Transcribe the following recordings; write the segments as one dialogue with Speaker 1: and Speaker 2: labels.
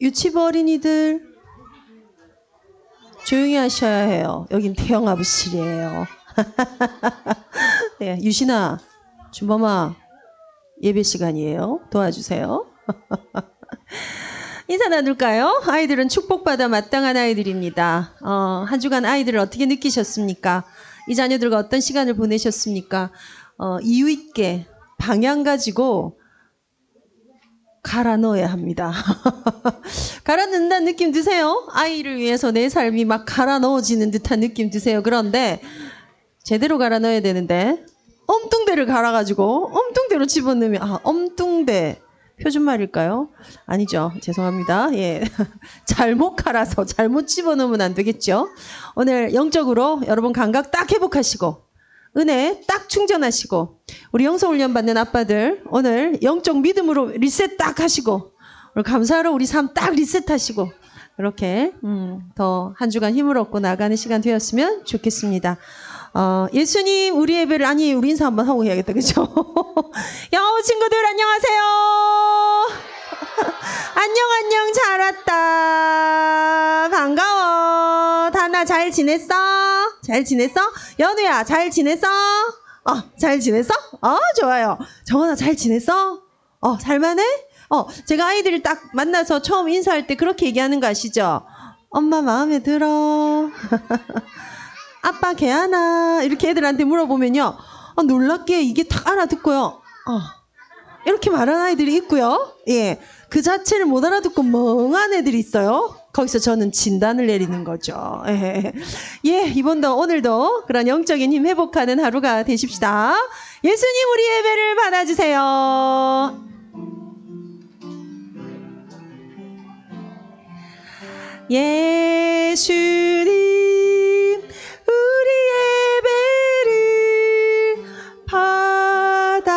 Speaker 1: 유치부 어린이들 조용히 하셔야 해요. 여긴 대형 아부실이에요. 네, 유신아, 준범아, 예배 시간이에요. 도와주세요. 인사 나눌까요? 아이들은 축복받아 마땅한 아이들입니다. 한 주간 아이들을 어떻게 느끼셨습니까? 이 자녀들과 어떤 시간을 보내셨습니까? 이유 있게 방향 가지고 갈아 넣어야 합니다. 갈아 넣는다는 느낌 드세요? 아이를 위해서 내 삶이 막 갈아 넣어지는 듯한 느낌 드세요? 그런데 제대로 갈아 넣어야 되는데 엄뚱대를 갈아가지고 엄뚱대로 집어넣으면 엄뚱대 표준말일까요? 아니죠. 죄송합니다. 예. 잘못 갈아서 잘못 집어넣으면 안 되겠죠. 오늘 영적으로 여러분 감각 딱 회복하시고 은혜 딱 충전하시고 우리 영성훈련 받는 아빠들 오늘 영적 믿음으로 리셋 딱 하시고 오늘 감사하러 우리 삶 딱 리셋하시고 이렇게 더 한 주간 힘을 얻고 나가는 시간 되었으면 좋겠습니다. 예수님 우리 예배를 우리 인사 한번 하고 해야겠다. 그죠? 야 친구들 안녕하세요. 안녕 잘 왔다. 반가워. 다나 잘 지냈어? 잘 지냈어? 연우야 잘 지냈어? 잘 지냈어? 좋아요. 정원아 잘 지냈어? 살만해? 제가 아이들을 딱 만나서 처음 인사할 때 그렇게 얘기하는 거 아시죠? 엄마 마음에 들어. 아빠 개하나? 이렇게 애들한테 물어보면요. 놀랍게 이게 딱 알아듣고요. 이렇게 말하는 아이들이 있고요. 예. 그 자체를 못 알아듣고 멍한 애들이 있어요. 거기서 저는 진단을 내리는 거죠. 예, 이번도 오늘도 그런 영적인 힘 회복하는 하루가 되십시다. 예수님 우리 예배를 받아주세요. 예수님 우리 예배를 받아주세요.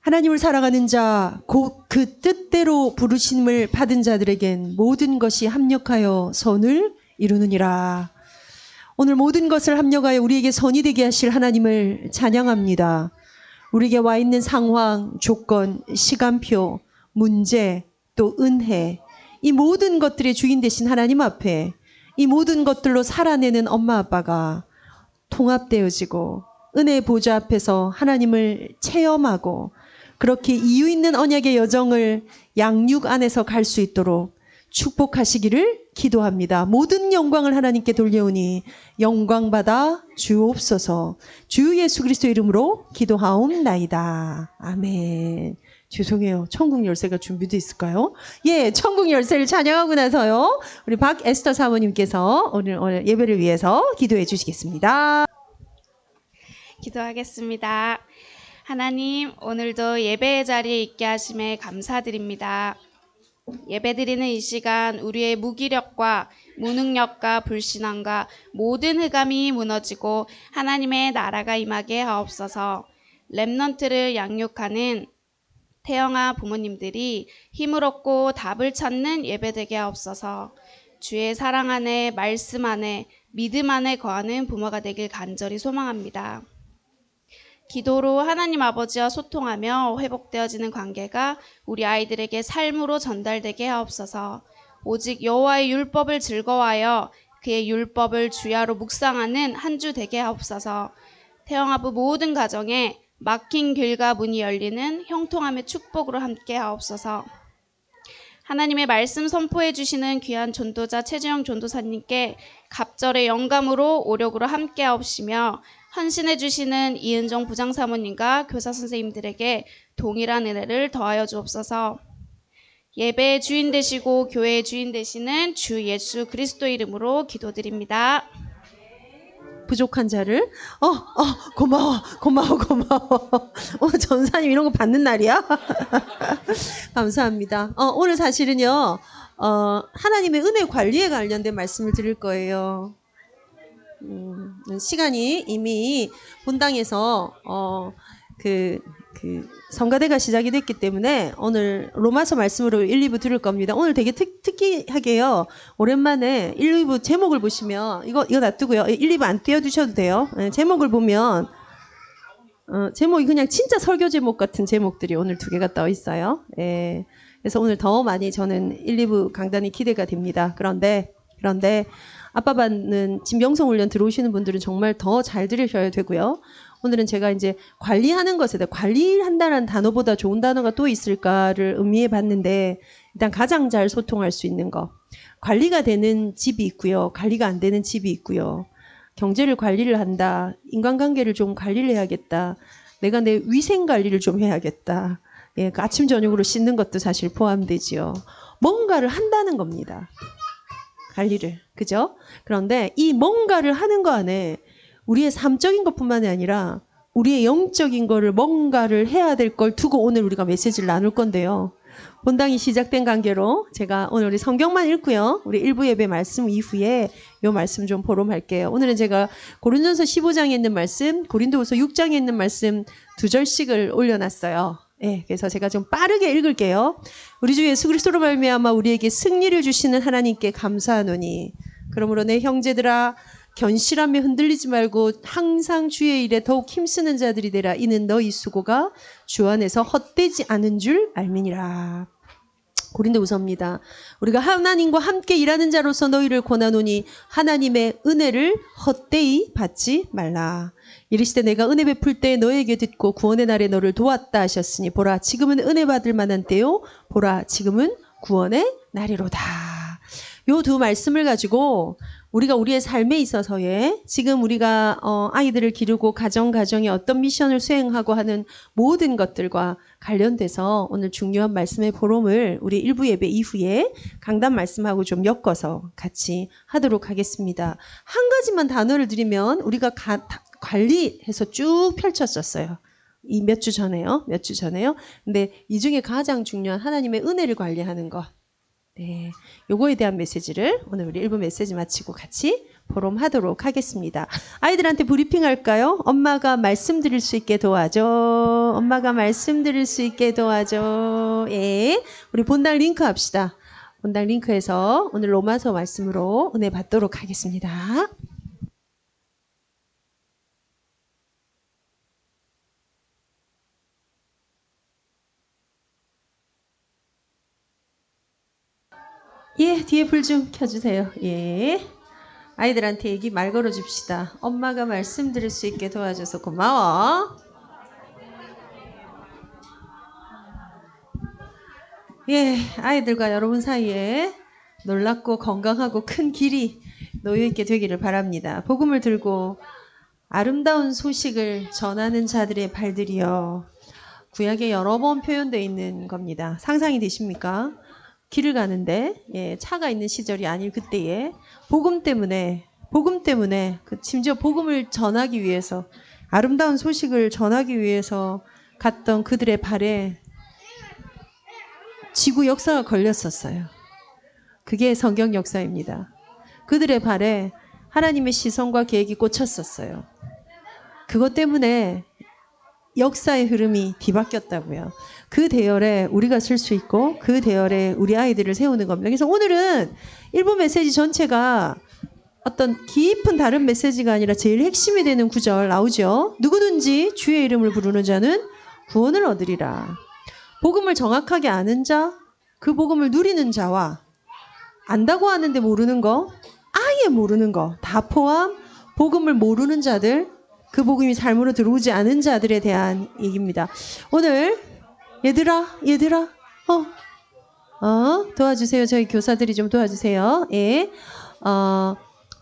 Speaker 1: 하나님을 사랑하는 자, 곧 그 뜻대로 부르심을 받은 자들에겐 모든 것이 합력하여 선을 이루느니라. 오늘 모든 것을 합력하여 우리에게 선이 되게 하실 하나님을 찬양합니다. 우리에게 와 있는 상황, 조건, 시간표, 문제, 또 은혜, 이 모든 것들의 주인 되신 하나님 앞에 이 모든 것들로 살아내는 엄마 아빠가 통합되어지고 은혜의 보좌 앞에서 하나님을 체험하고 그렇게 이유 있는 언약의 여정을 양육 안에서 갈 수 있도록 축복하시기를 기도합니다. 모든 영광을 하나님께 돌려오니 영광받아 주옵소서. 주 예수 그리스도 이름으로 기도하옵나이다. 아멘. 죄송해요. 천국 열쇠가 준비되어 있을까요? 예, 천국 열쇠를 찬양하고 나서요. 우리 박에스터 사모님께서 오늘 예배를 위해서 기도해 주시겠습니다.
Speaker 2: 기도하겠습니다. 하나님, 오늘도 예배의 자리에 있게 하심에 감사드립니다. 예배드리는 이 시간 우리의 무기력과 무능력과 불신앙과 모든 흑암이 무너지고 하나님의 나라가 임하게 하옵소서. 렘넌트를 양육하는 태영아 부모님들이 힘을 얻고 답을 찾는 예배되게 하옵소서. 주의 사랑 안에 말씀 안에 믿음 안에 거하는 부모가 되길 간절히 소망합니다. 기도로 하나님 아버지와 소통하며 회복되어지는 관계가 우리 아이들에게 삶으로 전달되게 하옵소서. 오직 여호와의 율법을 즐거워하여 그의 율법을 주야로 묵상하는 한 주 되게 하옵소서. 태영아부 모든 가정에 막힌 길과 문이 열리는 형통함의 축복으로 함께 하옵소서. 하나님의 말씀 선포해 주시는 귀한 전도자 최주영 전도사님께 갑절의 영감으로 오력으로 함께 하옵시며 헌신해 주시는 이은정 부장사모님과 교사 선생님들에게 동일한 은혜를 더하여 주옵소서. 예배의 주인 되시고 교회의 주인 되시는 주 예수 그리스도 이름으로 기도드립니다.
Speaker 1: 부족한 자를 고마워 전사님 이런 거 받는 날이야. 감사합니다. 오늘 사실은요 하나님의 은혜 관리에 관련된 말씀을 드릴 거예요. 시간이 이미 본당에서 성가대가 시작이 됐기 때문에 오늘 로마서 말씀으로 1, 2부 들을 겁니다. 오늘 되게 특이하게요. 오랜만에 1, 2부 제목을 보시면 이거 놔두고요. 1, 2부 안 띄워두셔도 돼요. 제목을 보면 제목이 그냥 진짜 설교 제목 같은 제목들이 오늘 두 개가 떠 있어요. 예. 그래서 오늘 더 많이 저는 1, 2부 강단이 기대가 됩니다. 그런데 아빠반은 지금 영성훈련 들어오시는 분들은 정말 더 잘 들으셔야 되고요. 오늘은 제가 이제 관리하는 것에 대해 관리한다는 단어보다 좋은 단어가 또 있을까를 의미해 봤는데 일단 가장 잘 소통할 수 있는 거. 관리가 되는 집이 있고요. 관리가 안 되는 집이 있고요. 경제를 관리를 한다. 인간관계를 좀 관리를 해야겠다. 내가 내 위생 관리를 좀 해야겠다. 예, 그 아침 저녁으로 씻는 것도 사실 포함되지요. 뭔가를 한다는 겁니다. 관리를. 그죠? 그런데 이 뭔가를 하는 거 안에 우리의 삶적인 것뿐만이 아니라 우리의 영적인 거를 뭔가를 해야 될 걸 두고 오늘 우리가 메시지를 나눌 건데요. 본당이 시작된 관계로 제가 오늘 우리 성경만 읽고요. 우리 일부 예배 말씀 이후에 이 말씀 좀 보름할게요. 오늘은 제가 고린도전서 15장에 있는 말씀, 고린도후서 6장에 있는 말씀 2절씩을 올려놨어요. 예, 그래서 제가 좀 빠르게 읽을게요. 우리 주 예수 그리스도로 말미암아 우리에게 승리를 주시는 하나님께 감사하노니 그러므로 내 형제들아 견실함에 흔들리지 말고 항상 주의 일에 더욱 힘쓰는 자들이 되라. 이는 너희 수고가 주 안에서 헛되지 않은 줄 알미니라. 고린도후서입니다. 우리가 하나님과 함께 일하는 자로서 너희를 권하노니 하나님의 은혜를 헛되이 받지 말라. 이르시되 내가 은혜 베풀 때 너에게 듣고 구원의 날에 너를 도왔다 하셨으니 보라 지금은 은혜 받을 만한 때요 보라 지금은 구원의 날이로다. 요 두 말씀을 가지고 우리가 우리의 삶에 있어서의 지금 우리가 아이들을 기르고 가정에 어떤 미션을 수행하고 하는 모든 것들과 관련돼서 오늘 중요한 말씀의 보름을 우리 일부 예배 이후에 강단 말씀하고 좀 엮어서 같이 하도록 하겠습니다. 한 가지만 단어를 드리면 우리가 관리해서 쭉 펼쳤었어요. 이 몇 주 전에요. 근데 이 중에 가장 중요한 하나님의 은혜를 관리하는 것. 네, 요거에 대한 메시지를 오늘 우리 1부 메시지 마치고 같이 보름하도록 하겠습니다. 아이들한테 브리핑 할까요? 엄마가 말씀드릴 수 있게 도와줘. 예, 우리 본당 링크 합시다. 본당 링크에서 오늘 로마서 말씀으로 은혜 받도록 하겠습니다. 예, 뒤에 불 좀 켜주세요. 예. 아이들한테 얘기 말 걸어줍시다. 엄마가 말씀드릴 수 있게 도와줘서 고마워. 예, 아이들과 여러분 사이에 놀랍고 건강하고 큰 길이 놓여있게 되기를 바랍니다. 복음을 들고 아름다운 소식을 전하는 자들의 발들이요. 구약에 여러 번 표현되어 있는 겁니다. 상상이 되십니까? 길을 가는데 차가 있는 시절이 아닐 그때에 복음 때문에 심지어 복음을 전하기 위해서 아름다운 소식을 전하기 위해서 갔던 그들의 발에 지구 역사가 걸렸었어요. 그게 성경 역사입니다. 그들의 발에 하나님의 시선과 계획이 꽂혔었어요. 그것 때문에 역사의 흐름이 뒤바뀌었다고요. 그 대열에 우리가 쓸 수 있고 그 대열에 우리 아이들을 세우는 겁니다. 그래서 오늘은 일부 메시지 전체가 어떤 깊은 다른 메시지가 아니라 제일 핵심이 되는 구절 나오죠. 누구든지 주의 이름을 부르는 자는 구원을 얻으리라. 복음을 정확하게 아는 자, 그 복음을 누리는 자와 안다고 하는데 모르는 거, 아예 모르는 거 다 포함 복음을 모르는 자들, 그 복음이 삶으로 들어오지 않은 자들에 대한 얘기입니다. 오늘 얘들아 도와주세요. 저희 교사들이 좀 도와주세요. 예.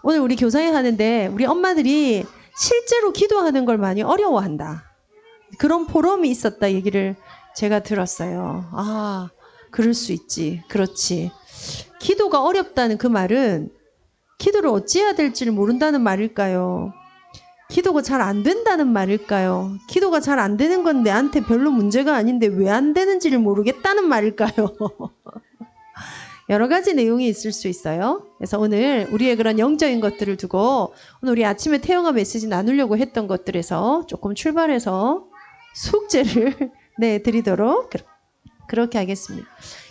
Speaker 1: 오늘 우리 교사회 하는데 우리 엄마들이 실제로 기도하는 걸 많이 어려워한다. 그런 포럼이 있었다 얘기를 제가 들었어요. 아, 그럴 수 있지. 그렇지. 기도가 어렵다는 그 말은 기도를 어찌해야 될지를 모른다는 말일까요? 기도가 잘 안 된다는 말일까요? 기도가 잘 안 되는 건 내한테 별로 문제가 아닌데 왜 안 되는지를 모르겠다는 말일까요? 여러 가지 내용이 있을 수 있어요. 그래서 오늘 우리의 그런 영적인 것들을 두고 오늘 우리 아침에 태영아 메시지 나누려고 했던 것들에서 조금 출발해서 숙제를 드리도록 그렇게 하겠습니다.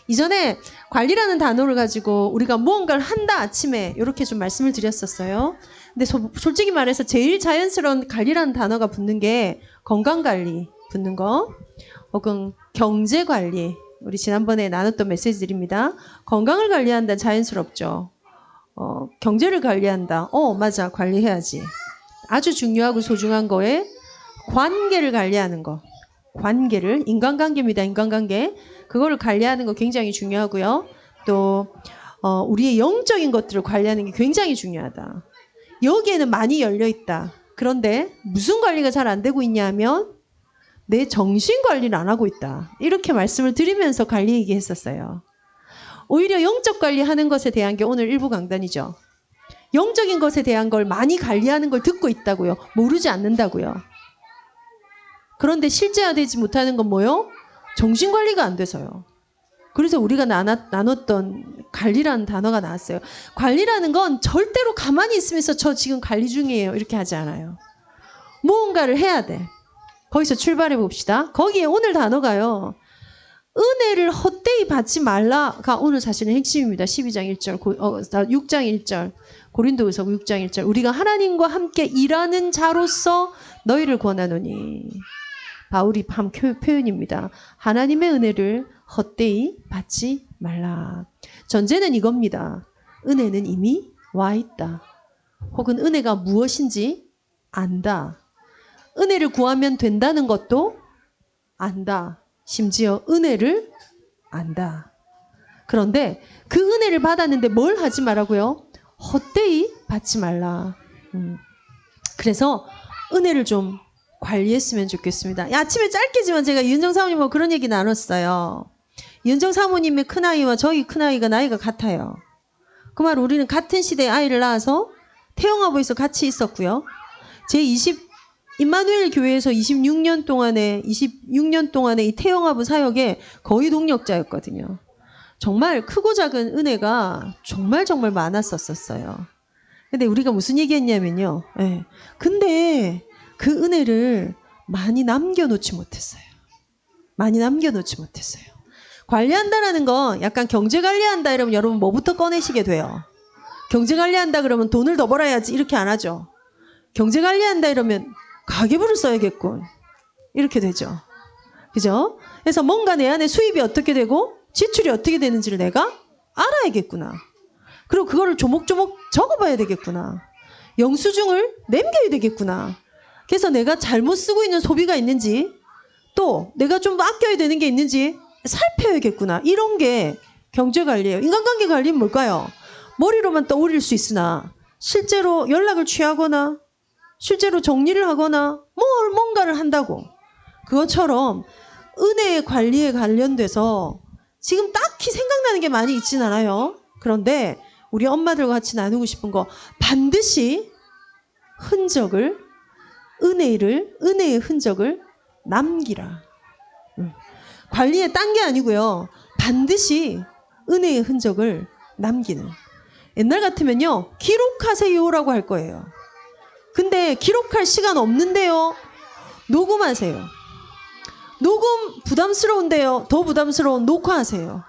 Speaker 1: 이전에 관리라는 단어를 가지고 우리가 무언가를 한다 아침에 이렇게 좀 말씀을 드렸었어요. 근데 솔직히 말해서 제일 자연스러운 관리라는 단어가 붙는 게 건강관리 붙는 거, 혹은 경제관리. 우리 지난번에 나눴던 메시지들입니다. 건강을 관리한다 자연스럽죠. 경제를 관리한다. 맞아. 관리해야지. 아주 중요하고 소중한 거에 관계를 관리하는 거. 관계를, 인간관계입니다. 인간관계. 그거를 관리하는 거 굉장히 중요하고요. 또 우리의 영적인 것들을 관리하는 게 굉장히 중요하다. 여기에는 많이 열려 있다. 그런데 무슨 관리가 잘 안 되고 있냐면 내 정신 관리를 안 하고 있다. 이렇게 말씀을 드리면서 관리 얘기했었어요. 오히려 영적 관리하는 것에 대한 게 오늘 일부 강단이죠. 영적인 것에 대한 걸 많이 관리하는 걸 듣고 있다고요. 모르지 않는다고요. 그런데 실제화되지 못하는 건 뭐요? 정신 관리가 안 돼서요. 그래서 우리가 나눴던 관리라는 단어가 나왔어요. 관리라는 건 절대로 가만히 있으면서 저 지금 관리 중이에요. 이렇게 하지 않아요. 무언가를 해야 돼. 거기서 출발해 봅시다. 거기에 오늘 단어가요. 은혜를 헛되이 받지 말라가 오늘 사실은 핵심입니다. 12장 1절, 6장 1절, 고린도후서 6장 1절. 우리가 하나님과 함께 일하는 자로서 너희를 권하노니. 바울이 한 표현입니다. 하나님의 은혜를 헛되이 받지 말라. 전제는 이겁니다. 은혜는 이미 와 있다. 혹은 은혜가 무엇인지 안다. 은혜를 구하면 된다는 것도 안다. 심지어 은혜를 안다. 그런데 그 은혜를 받았는데 뭘 하지 말라고요? 헛되이 받지 말라. 그래서 은혜를 좀 관리했으면 좋겠습니다. 아침에 짧게지만 제가 이은정 사모님하고 그런 얘기 나눴어요. 이은정 사모님의 큰아이와 저희 큰아이가 나이가 같아요. 그 말 우리는 같은 시대에 아이를 낳아서 태영아부에서 같이 있었고요. 임마누엘 교회에서 26년 동안의 이 태영아부 사역에 거의 동력자였거든요. 정말 크고 작은 은혜가 정말 많았었어요. 근데 우리가 무슨 얘기했냐면요. 네. 근데 그 은혜를 많이 남겨놓지 못했어요. 관리한다라는 건 약간 경제 관리한다 이러면 여러분 뭐부터 꺼내시게 돼요? 경제 관리한다 그러면 돈을 더 벌어야지 이렇게 안 하죠. 경제 관리한다 이러면 가계부를 써야겠군. 이렇게 되죠. 그죠? 그래서 뭔가 내 안에 수입이 어떻게 되고 지출이 어떻게 되는지를 내가 알아야겠구나. 그리고 그거를 조목조목 적어봐야 되겠구나. 영수증을 남겨야 되겠구나. 그래서 내가 잘못 쓰고 있는 소비가 있는지 또 내가 좀 아껴야 되는 게 있는지 살펴야겠구나. 이런 게 경제관리예요. 인간관계 관리는 뭘까요? 머리로만 떠올릴 수 있으나 실제로 연락을 취하거나 실제로 정리를 하거나 뭔가를 한다고. 그것처럼 은혜의 관리에 관련돼서 지금 딱히 생각나는 게 많이 있진 않아요. 그런데 우리 엄마들과 같이 나누고 싶은 거 반드시 은혜의 흔적을 남기라. 관리에 딴 게 아니고요. 반드시 은혜의 흔적을 남기는. 옛날 같으면요. 기록하세요라고 할 거예요. 근데 기록할 시간 없는데요. 녹음하세요. 녹음 부담스러운데요. 더 부담스러운 녹화하세요.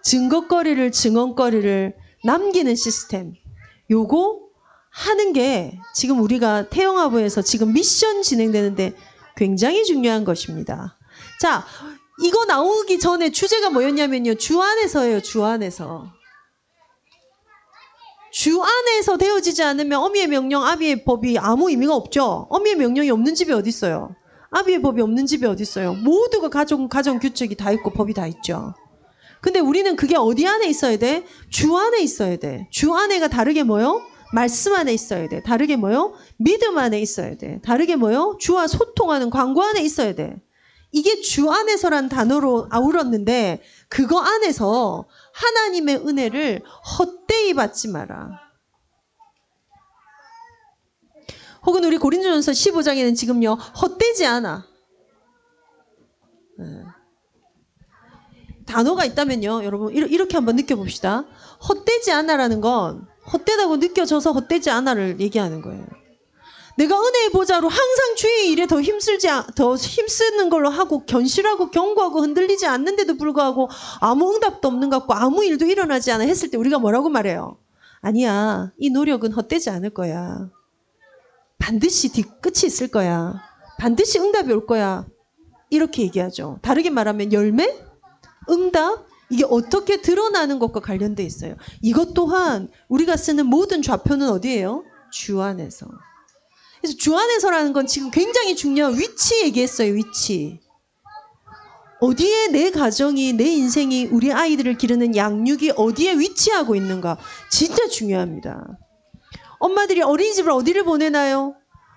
Speaker 1: 증언거리를 남기는 시스템. 요거 하는 게 지금 우리가 태영아부에서 지금 미션 진행되는데 굉장히 중요한 것입니다. 자, 이거 나오기 전에 주제가 뭐였냐면요. 주 안에서예요. 주 안에서 되어지지 않으면 어미의 명령, 아비의 법이 아무 의미가 없죠. 어미의 명령이 없는 집이 어디 있어요? 아비의 법이 없는 집이 어디 있어요? 모두가 가정 규칙이 다 있고 법이 다 있죠. 근데 우리는 그게 어디 안에 있어야 돼? 주 안에 있어야 돼. 주 안에가 다르게 뭐요? 말씀 안에 있어야 돼. 다르게 뭐요? 믿음 안에 있어야 돼. 다르게 뭐요? 주와 소통하는 관계 안에 있어야 돼. 이게 주 안에서란 단어로 아울렀는데 그거 안에서 하나님의 은혜를 헛되이 받지 마라. 혹은 우리 고린도전서 15장에는 지금요. 헛되지 않아. 단어가 있다면요. 여러분 이렇게 한번 느껴봅시다. 헛되지 않아라는 건 헛되다고 느껴져서 헛되지 않아를 얘기하는 거예요. 내가 은혜의 보좌로 항상 주의 일에 더 힘쓰는 걸로 하고 견실하고 견고하고 흔들리지 않는데도 불구하고 아무 응답도 없는 것 같고 아무 일도 일어나지 않아 했을 때 우리가 뭐라고 말해요? 아니야, 이 노력은 헛되지 않을 거야. 반드시 뒤끝이 있을 거야. 반드시 응답이 올 거야. 이렇게 얘기하죠. 다르게 말하면 열매, 응답, 이게 어떻게 드러나는 것과 관련돼 있어요. 이것 또한 우리가 쓰는 모든 좌표는 어디예요? 주 안에서. 그래서 주 안에서라는 건 지금 굉장히 중요한 위치 얘기했어요. 위치. 어디에 내 가정이, 내 인생이, 우리 아이들을 기르는 양육이 어디에 위치하고 있는가. 진짜 중요합니다. 엄마들이 어린이집을 어디를 보내나요?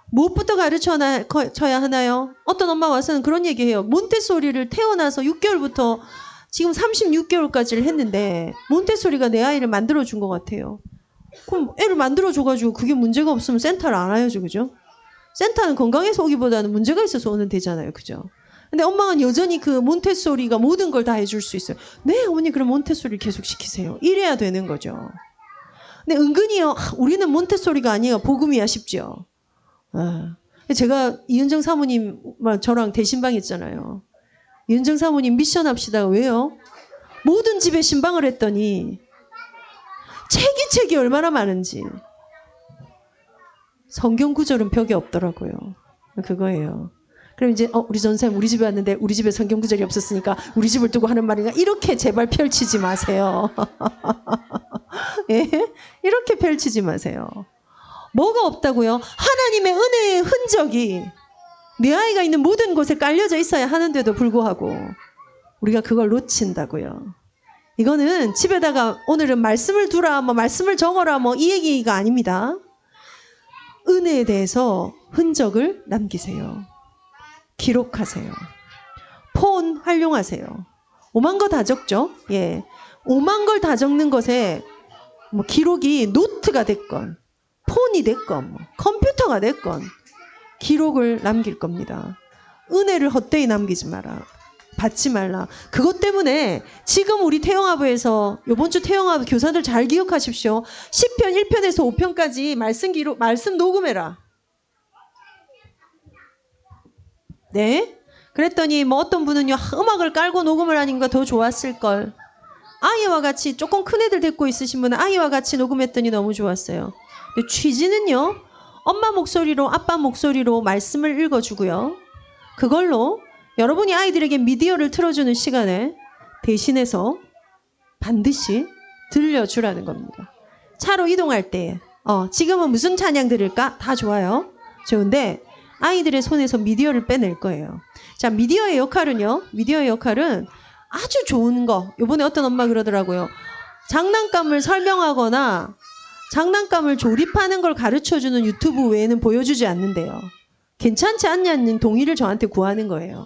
Speaker 1: 무엇부터 가르쳐야 하나요? 어떤 엄마 와서는 그런 얘기해요. 몬테소리를 태어나서 6개월부터 지금 36개월까지를 했는데 몬테소리가 내 아이를 만들어준 것 같아요. 그럼 애를 만들어줘가지고 그게 문제가 없으면 센터를 안 와야죠. 그죠? 센터는 건강해서 오기보다는 문제가 있어서 오는 데잖아요. 그죠? 근데 엄마는 여전히 그 몬테소리가 모든 걸 다 해줄 수 있어요. 네, 어머니 그럼 몬테소리를 계속 시키세요. 이래야 되는 거죠. 근데 은근히요, 우리는 몬테소리가 아니에요. 복음이야 싶죠. 제가 이은정 사모님 저랑 대신방 했잖아요. 이은정 사모님 미션 합시다. 왜요? 모든 집에 신방을 했더니 책이 얼마나 많은지. 성경 구절은 벽에 없더라고요. 그거예요. 그럼 이제 우리 전사님 우리 집에 왔는데 우리 집에 성경 구절이 없었으니까 우리 집을 두고 하는 말인가? 이렇게 제발 펼치지 마세요. 예? 이렇게 펼치지 마세요. 뭐가 없다고요? 하나님의 은혜의 흔적이 내 아이가 있는 모든 곳에 깔려져 있어야 하는데도 불구하고 우리가 그걸 놓친다고요. 이거는 집에다가 오늘은 말씀을 두라, 뭐 말씀을 적어라, 뭐 이 얘기가 아닙니다. 은혜에 대해서 흔적을 남기세요. 기록하세요. 폰 활용하세요. 오만 거 다 적죠? 예. 오만 걸 다 적는 것에 뭐 기록이 노트가 됐건, 폰이 됐건, 뭐 컴퓨터가 됐건, 기록을 남길 겁니다. 은혜를 헛되이 남기지 마라. 받지 말라. 그것 때문에 지금 우리 태영아부에서 이번 주 태영아부 교사들 잘 기억하십시오. 10편 1편에서 5편까지 말씀 녹음해라. 네. 그랬더니 뭐 어떤 분은요, 음악을 깔고 녹음을 하니까 더 좋았을 걸. 아이와 같이 조금 큰 애들 데리고 있으신 분은 아이와 같이 녹음했더니 너무 좋았어요. 근데 취지는요, 엄마 목소리로 아빠 목소리로 말씀을 읽어주고요. 그걸로 여러분이 아이들에게 미디어를 틀어주는 시간에 대신해서 반드시 들려주라는 겁니다. 차로 이동할 때 지금은 무슨 찬양 들을까? 다 좋아요. 좋은데 아이들의 손에서 미디어를 빼낼 거예요. 자, 미디어의 역할은요. 미디어의 역할은 아주 좋은 거. 이번에 어떤 엄마 그러더라고요. 장난감을 설명하거나 장난감을 조립하는 걸 가르쳐주는 유튜브 외에는 보여주지 않는데요. 괜찮지 않냐는 동의를 저한테 구하는 거예요.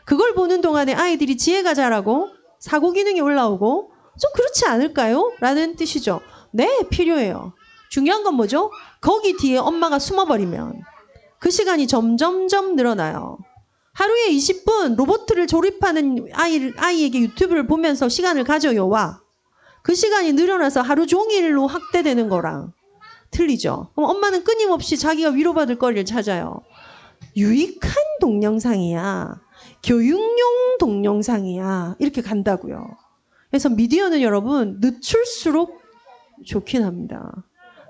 Speaker 1: 그걸 보는 동안에 아이들이 지혜가 자라고 사고 기능이 올라오고 좀 그렇지 않을까요? 라는 뜻이죠. 네, 필요해요. 중요한 건 뭐죠? 거기 뒤에 엄마가 숨어버리면 그 시간이 점점점 늘어나요. 하루에 20분 로봇을 조립하는 아이에게 유튜브를 보면서 시간을 가져요와 그 시간이 늘어나서 하루 종일로 확대되는 거랑 틀리죠. 그럼 엄마는 끊임없이 자기가 위로받을 거리를 찾아요. 유익한 동영상이야. 교육용 동영상이야. 이렇게 간다고요. 그래서 미디어는 여러분 늦출수록 좋긴 합니다.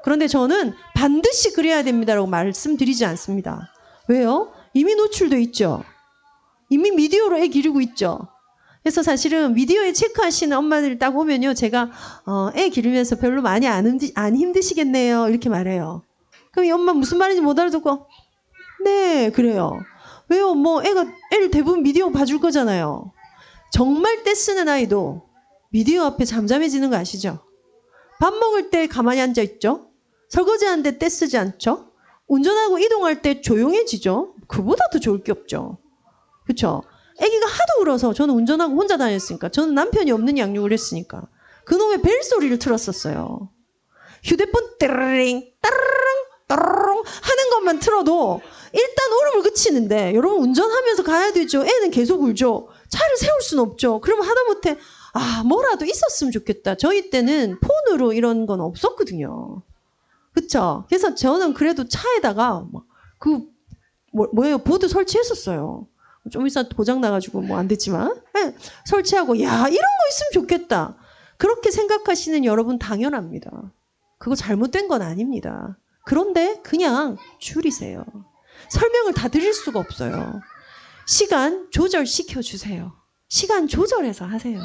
Speaker 1: 그런데 저는 반드시 그래야 됩니다라고 말씀드리지 않습니다. 왜요? 이미 노출돼 있죠. 이미 미디어로 애 기르고 있죠. 그래서 사실은 미디어에 체크하시는 엄마들 딱 오면요. 제가 애 기르면서 별로 많이 안 힘드시겠네요. 이렇게 말해요. 그럼 이 엄마 무슨 말인지 못 알아듣고 네, 그래요. 왜요? 뭐 애를 대부분 미디어 봐줄 거잖아요. 정말 떼쓰는 아이도 미디어 앞에 잠잠해지는 거 아시죠? 밥 먹을 때 가만히 앉아 있죠? 설거지 하는데 떼쓰지 않죠? 운전하고 이동할 때 조용해지죠? 그보다 더 좋을 게 없죠. 그렇죠? 아기가 하도 울어서 저는 운전하고 혼자 다녔으니까 저는 남편이 없는 양육을 했으니까 그놈의 벨소리를 틀었었어요. 휴대폰 따르릉 따르릉 따르릉 하는 것만 틀어도 일단 울음을 그치는데 여러분 운전하면서 가야 되죠. 애는 계속 울죠. 차를 세울 수는 없죠. 그러면 하다못해 뭐라도 있었으면 좋겠다. 저희 때는 폰으로 이런 건 없었거든요. 그렇죠? 그래서 저는 그래도 차에다가 뭐예요? 보드 설치했었어요. 좀 있어 고장 나가지고 뭐 안 됐지만 설치하고 이런 거 있으면 좋겠다. 그렇게 생각하시는 여러분 당연합니다. 그거 잘못된 건 아닙니다. 그런데 그냥 줄이세요. 설명을 다 드릴 수가 없어요. 시간 조절시켜 주세요. 시간 조절해서 하세요.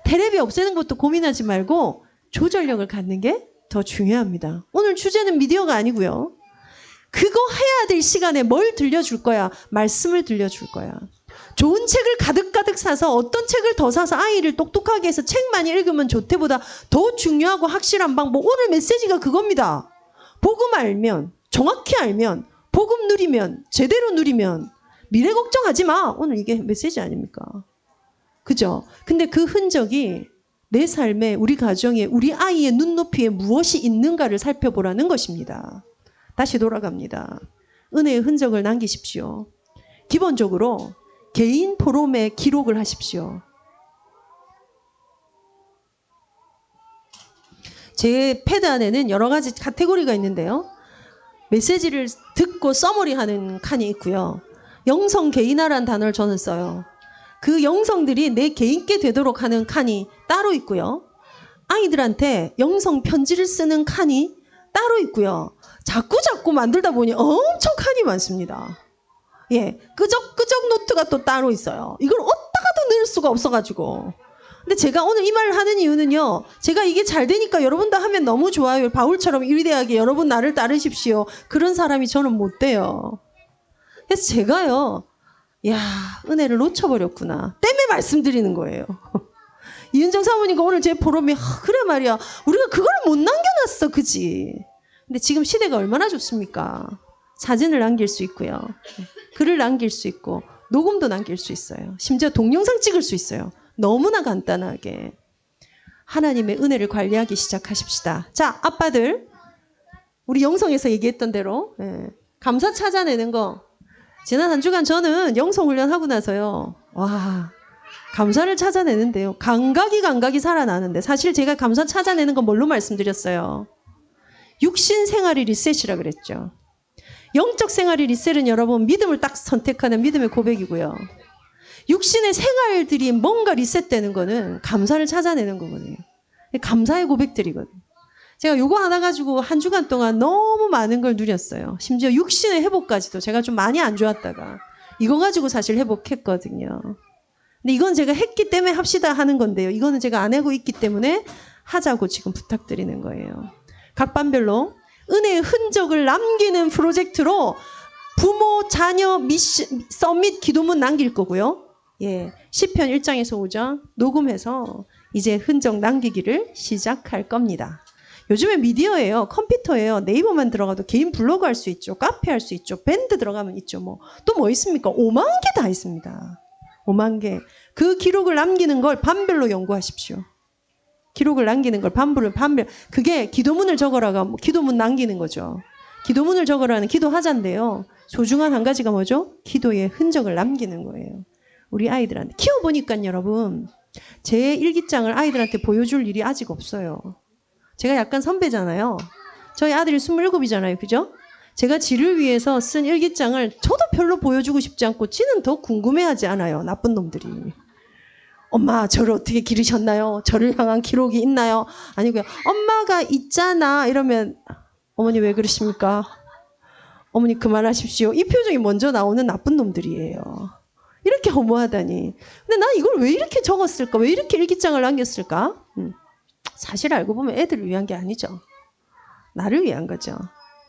Speaker 1: 테레비 없애는 것도 고민하지 말고 조절력을 갖는 게 더 중요합니다. 오늘 주제는 미디어가 아니고요. 그거 해야 될 시간에 뭘 들려줄 거야? 말씀을 들려줄 거야. 좋은 책을 가득가득 사서 어떤 책을 더 사서 아이를 똑똑하게 해서 책 많이 읽으면 좋대보다 더 중요하고 확실한 방법. 오늘 메시지가 그겁니다. 복음 알면, 정확히 알면, 복음 누리면, 제대로 누리면 미래 걱정하지 마. 오늘 이게 메시지 아닙니까? 그죠? 근데 그 흔적이 내 삶에, 우리 가정에, 우리 아이의 눈높이에 무엇이 있는가를 살펴보라는 것입니다. 다시 돌아갑니다. 은혜의 흔적을 남기십시오. 기본적으로 개인 포럼에 기록을 하십시오. 제 패드 안에는 여러 가지 카테고리가 있는데요. 메시지를 듣고 써머리하는 칸이 있고요. 영성 개인화라는 단어를 저는 써요. 그 영성들이 내 개인께 되도록 하는 칸이 따로 있고요. 아이들한테 영성 편지를 쓰는 칸이 따로 있고요. 자꾸 만들다 보니 엄청 칸이 많습니다. 예, 끄적끄적 노트가 또 따로 있어요. 이걸 어디다가도 넣을 수가 없어가지고. 근데 제가 오늘 이 말을 하는 이유는요. 제가 이게 잘 되니까 여러분도 하면 너무 좋아요. 바울처럼 위대하게 여러분 나를 따르십시오. 그런 사람이 저는 못 돼요. 그래서 제가요. 야, 은혜를 놓쳐버렸구나. 때문에 말씀드리는 거예요. 이은정 사모님과 오늘 제 포럼이 그래 말이야. 우리가 그걸 못 남겨놨어. 그지? 근데 지금 시대가 얼마나 좋습니까? 사진을 남길 수 있고요. 글을 남길 수 있고 녹음도 남길 수 있어요. 심지어 동영상 찍을 수 있어요. 너무나 간단하게. 하나님의 은혜를 관리하기 시작하십시다. 자, 아빠들. 우리 영성에서 얘기했던 대로 감사 찾아내는 거. 지난 한 주간 저는 영성훈련하고 나서요. 와, 감사를 찾아내는데요. 감각이 살아나는데 사실 제가 감사 찾아내는 건 뭘로 말씀드렸어요? 육신 생활이 리셋이라 그랬죠. 영적 생활이 리셋은 여러분 믿음을 딱 선택하는 믿음의 고백이고요. 육신의 생활들이 뭔가 리셋되는 거는 감사를 찾아내는 거거든요. 감사의 고백들이거든요. 제가 요거 하나 가지고 한 주간 동안 너무 많은 걸 누렸어요. 심지어 육신의 회복까지도 제가 좀 많이 안 좋았다가 이거 가지고 사실 회복했거든요. 근데 이건 제가 했기 때문에 합시다 하는 건데요. 이거는 제가 안 하고 있기 때문에 하자고 지금 부탁드리는 거예요. 각 반별로 은혜의 흔적을 남기는 프로젝트로 부모, 자녀, 서밋 기도문 남길 거고요. 예, 시편 1장에서 5장 녹음해서 이제 흔적 남기기를 시작할 겁니다. 요즘에 미디어예요. 컴퓨터예요. 네이버만 들어가도 개인 블로그 할 수 있죠. 카페 할 수 있죠. 밴드 들어가면 있죠. 또 뭐 있습니까? 5만 개 다 있습니다. 5만 개. 그 기록을 남기는 걸 반별로 연구하십시오. 기록을 남기는 걸 반별. 그게 기도문을 적어라가 기도문 남기는 거죠. 기도문을 적어라는 기도하자인데요. 소중한 한 가지가 뭐죠? 기도의 흔적을 남기는 거예요. 우리 아이들한테. 키워보니까 여러분, 제 일기장을 아이들한테 보여줄 일이 아직 없어요. 제가 약간 선배잖아요. 저희 아들이 27이잖아요. 그죠? 제가 지를 위해서 쓴 일기장을 저도 별로 보여주고 싶지 않고 지는 더 궁금해하지 않아요. 나쁜 놈들이. 엄마, 저를 어떻게 기르셨나요? 저를 향한 기록이 있나요? 아니고요. 엄마가 있잖아. 이러면 어머니 왜 그러십니까? 어머니 그만하십시오. 이 표정이 먼저 나오는 나쁜 놈들이에요. 이렇게 허무하다니. 근데 난 이걸 왜 이렇게 적었을까? 왜 이렇게 일기장을 남겼을까? 사실 알고 보면 애들을 위한 게 아니죠. 나를 위한 거죠.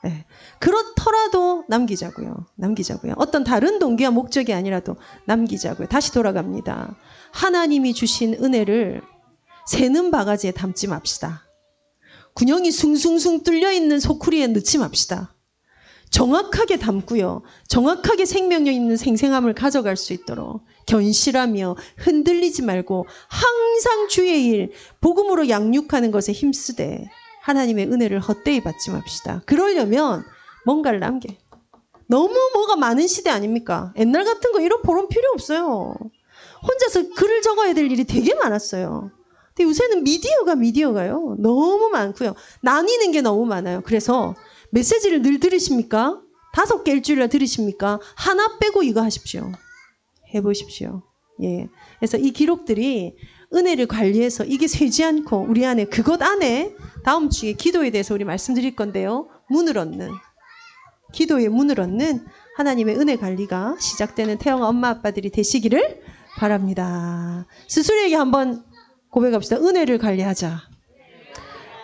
Speaker 1: 네. 그렇더라도 남기자고요. 어떤 다른 동기와 목적이 아니라도 남기자고요. 다시 돌아갑니다. 하나님이 주신 은혜를 새는 바가지에 담지 맙시다. 군형이 숭숭숭 뚫려있는 소쿠리에 넣지 맙시다. 정확하게 담고요. 정확하게 생명력 있는 생생함을 가져갈 수 있도록 견실하며 흔들리지 말고 항상 주의 일, 복음으로 양육하는 것에 힘쓰되 하나님의 은혜를 헛되이 받지 맙시다. 그러려면 뭔가를 남겨. 너무 뭐가 많은 시대 아닙니까? 옛날 같은 거 이런 포럼 필요 없어요. 혼자서 글을 적어야 될 일이 되게 많았어요. 근데 요새는 미디어가요. 너무 많고요. 나뉘는 게 너무 많아요. 그래서 메시지를 늘 들으십니까? 5개 일주일에 들으십니까? 하나 빼고 이거 하십시오. 해보십시오. 예. 그래서 이 기록들이 은혜를 관리해서 이게 새지 않고 우리 안에 그것 안에 다음 주에 기도에 대해서 우리 말씀드릴 건데요. 문을 얻는 기도의 문을 얻는 하나님의 은혜 관리가 시작되는 태영아 엄마 아빠들이 되시기를 바랍니다. 스스로에게 한번 고백합시다. 은혜를 관리하자.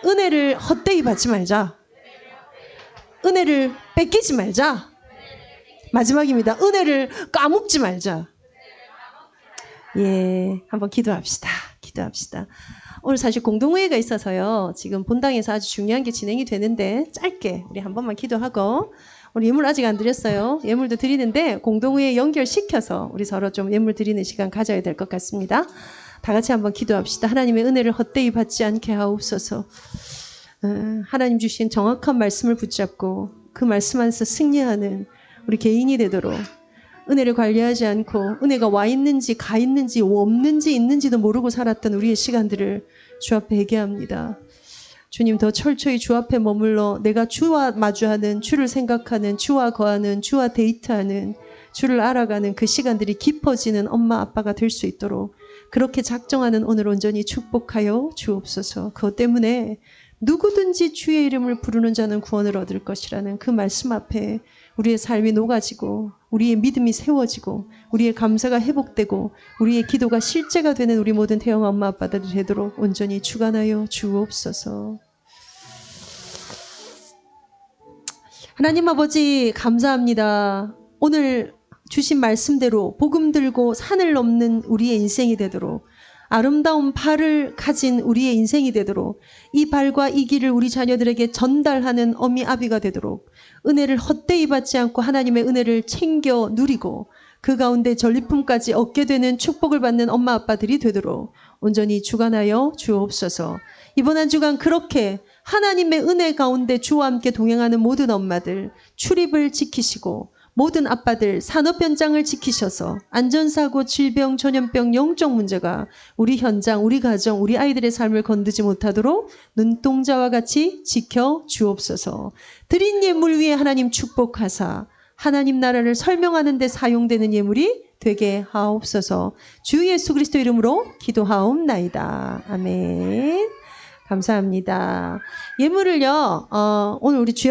Speaker 1: 은혜를 헛되이 받지 말자. 은혜를 뺏기지 말자. 마지막입니다. 은혜를 까먹지 말자. 예, 한번 기도합시다. 기도합시다. 오늘 사실 공동회의가 있어서요. 지금 본당에서 아주 중요한 게 진행이 되는데 짧게 우리 한 번만 기도하고 우리 예물 아직 안 드렸어요. 예물도 드리는데 공동회에 연결시켜서 우리 서로 좀 예물 드리는 시간 가져야 될 것 같습니다. 다 같이 한번 기도합시다. 하나님의 은혜를 헛되이 받지 않게 하옵소서. 하나님 주신 정확한 말씀을 붙잡고 그 말씀 안에서 승리하는 우리 개인이 되도록 은혜를 관리하지 않고 은혜가 와 있는지 가 있는지 없는지 있는지도 모르고 살았던 우리의 시간들을 주 앞에 회개합니다. 주님 더 철저히 주 앞에 머물러 내가 주와 마주하는 주를 생각하는 주와 거하는 주와 데이트하는 주를 알아가는 그 시간들이 깊어지는 엄마 아빠가 될 수 있도록 그렇게 작정하는 오늘 온전히 축복하여 주옵소서. 그것 때문에 누구든지 주의 이름을 부르는 자는 구원을 얻을 것이라는 그 말씀 앞에 우리의 삶이 녹아지고 우리의 믿음이 세워지고 우리의 감사가 회복되고 우리의 기도가 실제가 되는 우리 모든 태영 엄마 아빠들이 되도록 온전히 주관하여 주옵소서. 하나님 아버지 감사합니다. 오늘 주신 말씀대로 복음 들고 산을 넘는 우리의 인생이 되도록 아름다운 발을 가진 우리의 인생이 되도록 이 발과 이 길을 우리 자녀들에게 전달하는 어미 아비가 되도록 은혜를 헛되이 받지 않고 하나님의 은혜를 챙겨 누리고 그 가운데 전리품까지 얻게 되는 축복을 받는 엄마 아빠들이 되도록 온전히 주관하여 주옵소서. 이번 한 주간 그렇게 하나님의 은혜 가운데 주와 함께 동행하는 모든 엄마들 출입을 지키시고 모든 아빠들 산업 현장을 지키셔서 안전사고, 질병, 전염병, 영적 문제가 우리 현장, 우리 가정, 우리 아이들의 삶을 건드지 못하도록 눈동자와 같이 지켜 주옵소서. 드린 예물 위에 하나님 축복하사 하나님 나라를 설명하는 데 사용되는 예물이 되게 하옵소서. 주 예수 그리스도 이름으로 기도하옵나이다. 아멘. 감사합니다. 예물을요, 오늘 우리 주여